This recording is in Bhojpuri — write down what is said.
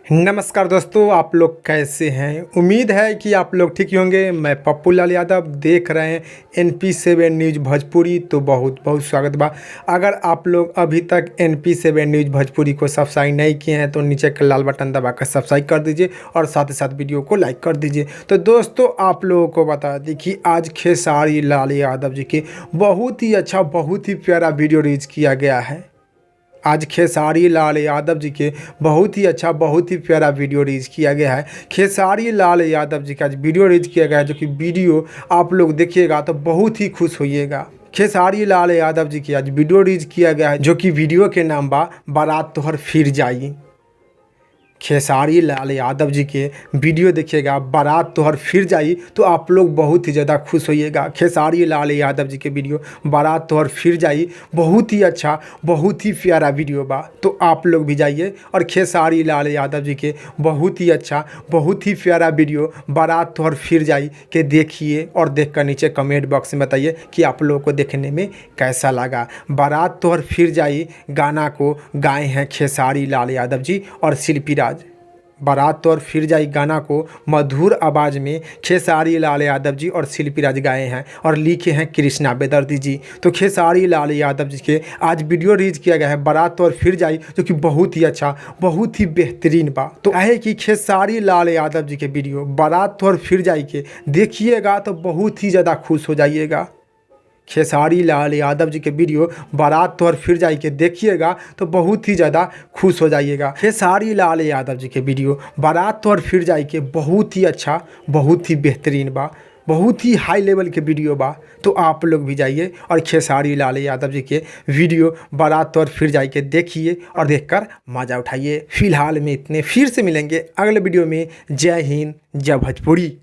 नमस्कार दोस्तों, आप लोग कैसे हैं। उम्मीद है कि आप लोग ठीक ही होंगे। मैं पप्पू लाल यादव, देख रहे हैं NP7 न्यूज़ भोजपुरी। तो बहुत बहुत स्वागत बा। अगर आप लोग अभी तक NP7 न्यूज़ भोजपुरी को सब्सक्राइब नहीं किए हैं तो नीचे का लाल बटन दबाकर सब्सक्राइब कर दीजिए और साथ ही साथ वीडियो को लाइक कर दीजिए। तो दोस्तों, आप लोगों को बता दें कि आज खेसारी लाल यादव जी के बहुत ही अच्छा, बहुत ही प्यारा वीडियो रिलीज किया गया है। आज खेसारी लाल यादव जी के बहुत ही अच्छा, बहुत ही प्यारा वीडियो रिलीज किया गया है। खेसारी लाल यादव जी का आज वीडियो रिलीज किया गया है, जो कि वीडियो आप लोग देखिएगा तो बहुत ही खुश होइएगा। खेसारी लाल यादव जी की आज वीडियो रिलीज किया गया है, जो कि वीडियो के नाम बा बारात तोहर फिर जाई। खेसारी लाल यादव जी के वीडियो देखिएगा, बारात तोहर फिर जाई, तो आप लोग बहुत ही ज़्यादा खुश होइएगा। खेसारी लाल यादव जी के वीडियो बारात तोहर फिर जाई बहुत ही अच्छा, बहुत ही प्यारा वीडियो बा। तो आप लोग भी जाइए और खेसारी लाल यादव जी के बहुत ही अच्छा, बहुत ही प्यारा वीडियो बारात तोहर फिर जाई के देखिए और देखकर नीचे कमेंट बॉक्स में बताइए कि आप लोगों को देखने में कैसा लगा। बारात तोहर फिर जाई गाना को गाए हैं खेसारी लाल यादव जी और शिल्पी राज। बारात तोहर फिर जाई गाना को मधुर आवाज़ में खेसारी लाल यादव जी और शिल्पी राज गाए हैं और लिखे हैं कृष्णा बेदर्दी जी। तो खेसारी लाल यादव जी के आज वीडियो रिलीज किया गया है बारात तोहर फिर जाई, जो कि बहुत ही अच्छा, बहुत ही बेहतरीन बा। तो है कि खेसारी लाल यादव जी के वीडियो बारात तोहर फिर जाई के देखिएगा तो बहुत ही ज़्यादा खुश हो जाइएगा। खेसारी लाल यादव जी के वीडियो बारात तोहर फिर जाई के देखिएगा तो बहुत ही ज़्यादा खुश हो जाइएगा। खेसारी लाल यादव जी के वीडियो बारात तोहर फिर जाई के बहुत ही अच्छा, बहुत ही बेहतरीन बा, बहुत ही हाई लेवल के वीडियो बा। तो आप लोग भी जाइए और खेसारी लाल यादव जी के वीडियो बारात तोहर फिर जाई के देखिए और देखकर मज़ा उठाइए। फिलहाल में इतने, फिर से मिलेंगे अगले वीडियो में। जय हिंद, जय भोजपुरी।